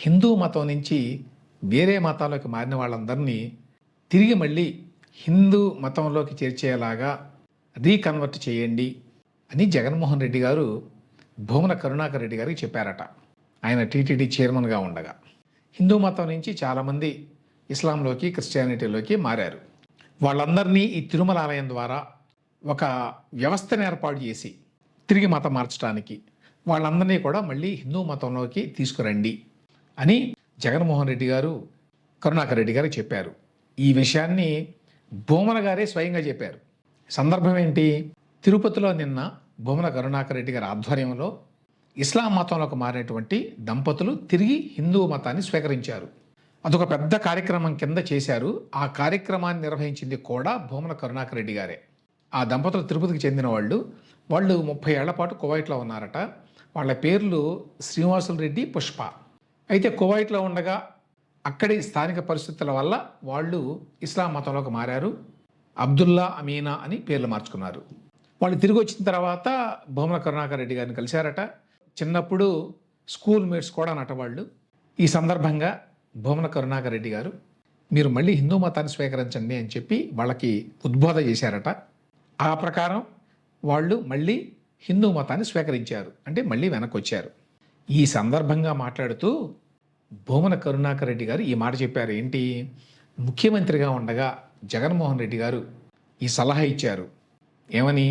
హిందూ మతం నుంచి వేరే మతాల్లోకి మారిన వాళ్ళందరినీ తిరిగి మళ్ళీ హిందూ మతంలోకి చేర్చేలాగా రీకన్వర్ట్ చేయండి అని జగన్మోహన్ రెడ్డి గారు భూమన కరుణాకర్ రెడ్డి గారికి చెప్పారట. ఆయన టీటీడీ చైర్మన్గా ఉండగా హిందూ మతం నుంచి చాలామంది ఇస్లాంలోకి, క్రిస్టియానిటీలోకి మారారు. వాళ్ళందరినీ ఈ తిరుమల ఆలయం ద్వారా ఒక వ్యవస్థను ఏర్పాటు చేసి తిరిగి మతం మార్చడానికి వాళ్ళందరినీ కూడా మళ్ళీ హిందూ మతంలోకి తీసుకురండి అని జగన్మోహన్ రెడ్డి గారు కరుణాకర్ రెడ్డి గారు చెప్పారు. ఈ విషయాన్ని భూమన గారే స్వయంగా చెప్పారు. సందర్భం ఏంటి? తిరుపతిలో నిన్న భూమన కరుణాకర్ రెడ్డి గారి ఆధ్వర్యంలో ఇస్లాం మతంలోకి మారినటువంటి దంపతులు తిరిగి హిందూ మతాన్ని స్వీకరించారు. అదొక పెద్ద కార్యక్రమం కింద చేశారు. ఆ కార్యక్రమాన్ని నిర్వహించింది కూడా భూమన కరుణాకర్ రెడ్డి గారే. ఆ దంపతులు తిరుపతికి చెందిన వాళ్ళు 30 ఏళ్ల పాటు కువైట్లో ఉన్నారట. వాళ్ళ పేర్లు శ్రీనివాసులు రెడ్డి, పుష్ప. అయితే కువైట్లో ఉండగా అక్కడి స్థానిక పరిస్థితుల వల్ల వాళ్ళు ఇస్లాం మతంలోకి మారారు. అబ్దుల్లా, అమీనా అని పేర్లు మార్చుకున్నారు. వాళ్ళు తిరిగి వచ్చిన తర్వాత భూమన కరుణాకర్ రెడ్డి గారిని కలిశారట. చిన్నప్పుడు స్కూల్ మేట్స్ కూడా అన్నట వాళ్ళు. ఈ సందర్భంగా భూమన కరుణాకర్ రెడ్డి గారు మీరు మళ్ళీ హిందూ మతాన్ని స్వీకరించండి అని చెప్పి వాళ్ళకి ఉద్బోధ చేశారట. ఆ ప్రకారం వాళ్ళు మళ్ళీ హిందూ మతాన్ని స్వీకరించారు. అంటే మళ్ళీ వెనక్కి వచ్చారు. ఈ సందర్భంగా మాట్లాడుతూ భూమన కరుణాకర్ రెడ్డి గారు ఈ మాట చెప్పారు. ఏంటి? ముఖ్యమంత్రిగా ఉండగా జగన్మోహన్ రెడ్డి గారు ఈ సలహా ఇచ్చారు. ఏమని?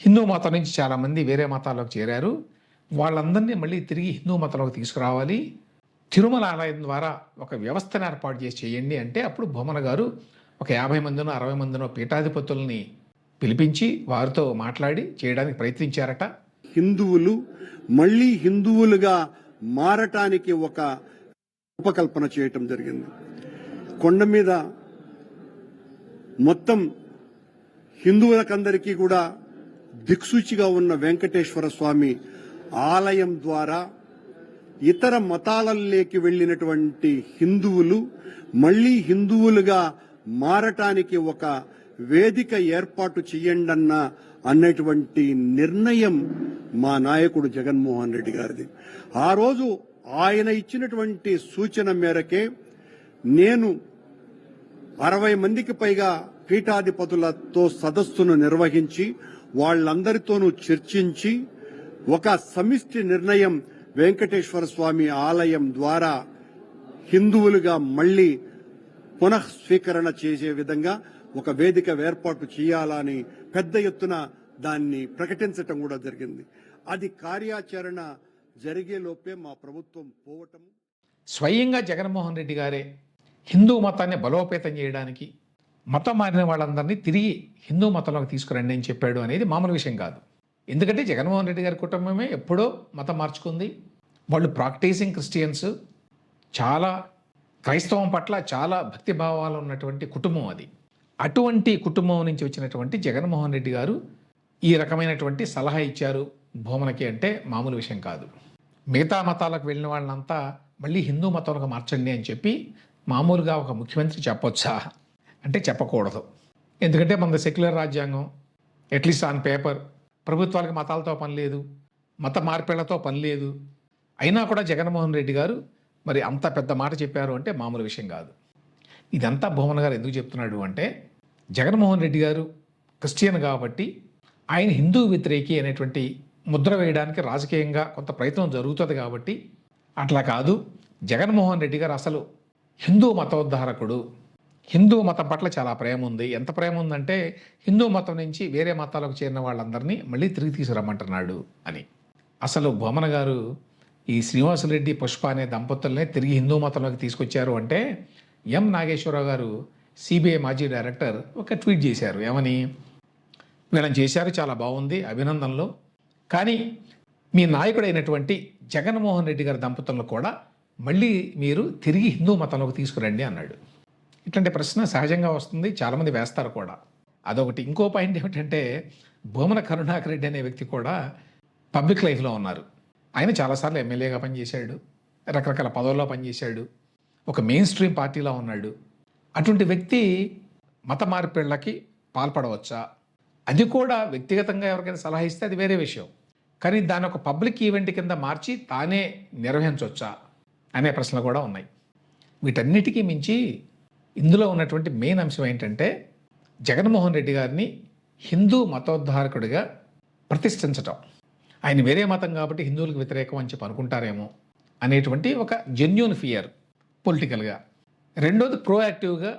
హిందూ మతం నుంచి చాలామంది వేరే మతాల్లోకి చేరారు. వాళ్ళందరినీ మళ్ళీ తిరిగి హిందూ మతంలోకి తీసుకురావాలి. తిరుమల ఆలయం ద్వారా ఒక వ్యవస్థను ఏర్పాటు చేసి చేయండి అంటే అప్పుడు భూమన గారు ఒక 50 మందినో 60 మందినో పీఠాధిపతుల్ని పిలిపించి వారితో మాట్లాడి చేయడానికి ప్రయత్నించారట. హిందువులు మళ్ళీ హిందువులుగా మారటానికి ఒక ఉపకల్పన చేయటం జరిగింది. కొండ మీద మొత్తం హిందువులకందరికీ కూడా దిక్సూచిగా ఉన్న వెంకటేశ్వర స్వామి ఆలయం ద్వారా ఇతర మతాలలోకి వెళ్ళినటువంటి హిందువులు మళ్లీ హిందువులుగా మారటానికి ఒక వేదిక ఏర్పాటు చేయండన్న అన్నటువంటి నిర్ణయం మా నాయకుడు జగన్మోహన్ రెడ్డి గారిది. ఆ రోజు ఆయన ఇచ్చినటువంటి సూచన మేరకే నేను 60 మందికి పైగా పీఠాధిపతులతో సదస్సును నిర్వహించి వాళ్లందరితోనూ చర్చించి ఒక సమిష్టి నిర్ణయం వెంకటేశ్వర స్వామి ఆలయం ద్వారా హిందువులుగా మళ్లీ పునఃస్వీకరణ చేసే విధంగా ఒక వేదిక ఏర్పాటు చేయాలని పెద్ద ఎత్తున దాన్ని ప్రకటించటం కూడా జరిగింది. అది కార్యాచరణ జరిగేలోపే మా ప్రభుత్వం పోవటం. స్వయంగా జగన్మోహన్ రెడ్డి గారే హిందూ మతాన్ని బలోపేతం చేయడానికి మతం మారిన వాళ్ళందరినీ తిరిగి హిందూ మతంలోకి తీసుకురండి అని చెప్పాడు అనేది మామూలు విషయం కాదు. ఎందుకంటే జగన్మోహన్ రెడ్డి గారి కుటుంబమే ఎప్పుడో మతం మార్చుకుంది. వాళ్ళు ప్రాక్టీసింగ్ క్రిస్టియన్స్, చాలా క్రైస్తవం పట్ల చాలా భక్తిభావాలు ఉన్నటువంటి కుటుంబం అది. అటువంటి కుటుంబం నుంచి వచ్చినటువంటి జగన్మోహన్ రెడ్డి గారు ఈ రకమైనటువంటి సలహా ఇచ్చారు భూమనకి అంటే మామూలు విషయం కాదు. మిగతా మతాలకు వెళ్ళిన వాళ్ళంతా మళ్ళీ హిందూ మతంలోకి మార్చండి అని చెప్పి మామూలుగా ఒక ముఖ్యమంత్రి చెప్పొచ్చా అంటే చెప్పకూడదు. ఎందుకంటే మనది సెక్యులర్ రాజ్యాంగం. అట్లీస్ట్ ఆన్ పేపర్ ప్రభుత్వాలకు మతాలతో పని లేదు, మత మార్పిళ్లతో పని లేదు. అయినా కూడా జగన్మోహన్ రెడ్డి గారు మరి అంత పెద్ద మాట చెప్పారు అంటే మామూలు విషయం కాదు. ఇదంతా భూమన గారు ఎందుకు చెప్తున్నాడు అంటే జగన్మోహన్ రెడ్డి గారు క్రిస్టియన్ కాబట్టి ఆయన హిందూ వ్యతిరేకి అనేటువంటి ముద్ర వేయడానికి రాజకీయంగా కొంత ప్రయత్నం జరుగుతుంది కాబట్టి అట్లా కాదు. జగన్మోహన్ రెడ్డి గారు అసలు హిందూ మతోద్ధారకుడు, హిందూ మతం పట్ల చాలా ప్రేమ ఉంది. ఎంత ప్రేమ ఉందంటే హిందూ మతం నుంచి వేరే మతాలకు చేరిన వాళ్ళందరినీ మళ్ళీ తిరిగి తీసుకురమ్మంటున్నాడు అని. అసలు భూమన గారు ఈ శ్రీనివాసులరెడ్డి, పుష్ప అనే దంపతులనే తిరిగి హిందూ మతంలోకి తీసుకొచ్చారు అంటే ఎం నాగేశ్వరరావు గారు సిబిఐ మాజీ డైరెక్టర్ ఒక ట్వీట్ చేశారు. ఏమని? వీళ్ళని చేశారు, చాలా బాగుంది, అభినందనలు. కానీ మీ నాయకుడైనటువంటి జగన్మోహన్ రెడ్డి గారి దంపతులను కూడా మళ్ళీ మీరు తిరిగి హిందూ మతంలోకి తీసుకురండి అన్నాడు. ఇట్లాంటి ప్రశ్న సహజంగా వస్తుంది, చాలామంది వేస్తారు కూడా. అదొకటి. ఇంకో పాయింట్ ఏమిటంటే భూమన కరుణాకర్ రెడ్డి అనే వ్యక్తి కూడా పబ్లిక్ లైఫ్లో ఉన్నారు. ఆయన చాలాసార్లు ఎమ్మెల్యేగా పనిచేశాడు, రకరకాల పదవుల్లో పనిచేశాడు, ఒక మెయిన్ స్ట్రీమ్ పార్టీలో ఉన్నాడు. అటువంటి వ్యక్తి మత మార్పిళ్ళకి పాల్పడవచ్చా? అది కూడా వ్యక్తిగతంగా ఎవరికైనా సలహా ఇస్తే అది వేరే విషయం. కానీ దాని ఒక పబ్లిక్ ఈవెంట్ కింద మార్చి తానే నిర్వహించవచ్చా అనే ప్రశ్నలు కూడా ఉన్నాయి. వీటన్నిటికీ మించి ఇందులో ఉన్నటువంటి మెయిన్ అంశం ఏంటంటే జగన్మోహన్ రెడ్డి గారిని హిందూ మతోద్ధారకుడిగా ప్రతిష్ఠించటం. ఆయన వేరే మతం కాబట్టి హిందువులకు వ్యతిరేకం అని చెప్పి అనుకుంటారేమో అనేటువంటి ఒక జెన్యూన్ ఫియర్ పొలిటికల్గా. రెండోది ప్రోయాక్టివ్గా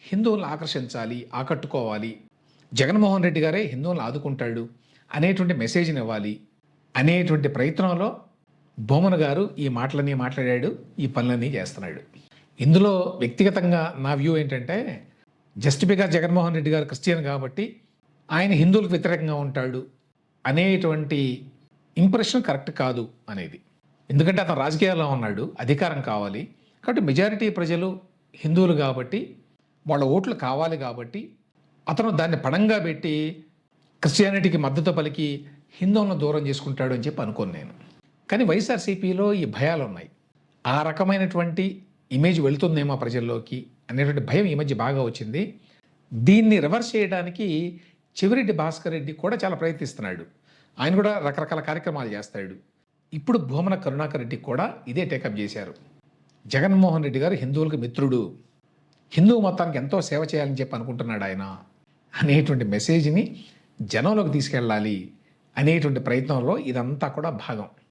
హిందువులను ఆకర్షించాలి, ఆకట్టుకోవాలి, జగన్మోహన్ రెడ్డి గారే హిందువులను ఆదుకుంటాడు అనేటువంటి మెసేజ్ని ఇవ్వాలి అనేటువంటి ప్రయత్నంలో బొమ్మన గారు ఈ మాటలన్నీ మాట్లాడాడు, ఈ పనులన్నీ చేస్తున్నాడు. ఇందులో వ్యక్తిగతంగా నా వ్యూ ఏంటంటే జస్ట్ బికాజ్ జగన్మోహన్ రెడ్డి గారు క్రిస్టియన్ కాబట్టి ఆయన హిందువులకు వ్యతిరేకంగా ఉంటాడు అనేటువంటి ఇంప్రెషన్ కరెక్ట్ కాదు అనేది. ఎందుకంటే అతను రాజకీయాల్లో ఉన్నాడు, అధికారం కావాలి కాబట్టి మెజారిటీ ప్రజలు హిందువులు కాబట్టి వాళ్ళ ఓట్లు కావాలి కాబట్టి అతను దాన్ని పడంగా పెట్టి క్రిస్టియానిటీకి మద్దతు పలికి హిందువులను దూరం చేసుకుంటాడు అని చెప్పి అనుకోను నేను. కానీ వైఎస్ఆర్సీపీలో ఈ భయాలు ఉన్నాయి. ఆ రకమైనటువంటి ఇమేజ్ వెళుతుందేమో ప్రజల్లోకి అనేటువంటి భయం ఈ మధ్య బాగా వచ్చింది. దీన్ని రివర్స్ చేయడానికి చెవిరెడ్డి భాస్కర్ రెడ్డి కూడా చాలా ప్రయత్నిస్తున్నాడు. ఆయన కూడా రకరకాల కార్యక్రమాలు చేస్తాడు. ఇప్పుడు భూమన కరుణాకర్ రెడ్డి కూడా ఇదే టేకప్ చేశారు. జగన్మోహన్ రెడ్డి గారు హిందువులకు మిత్రుడు, హిందూ మతానికి ఎంతో సేవ చేయాలని చెప్పి అనుకుంటున్నాడు ఆయన అనేటువంటి మెసేజ్ని జనంలోకి తీసుకెళ్ళాలి అనేటువంటి ప్రయత్నంలో ఇదంతా కూడా భాగం.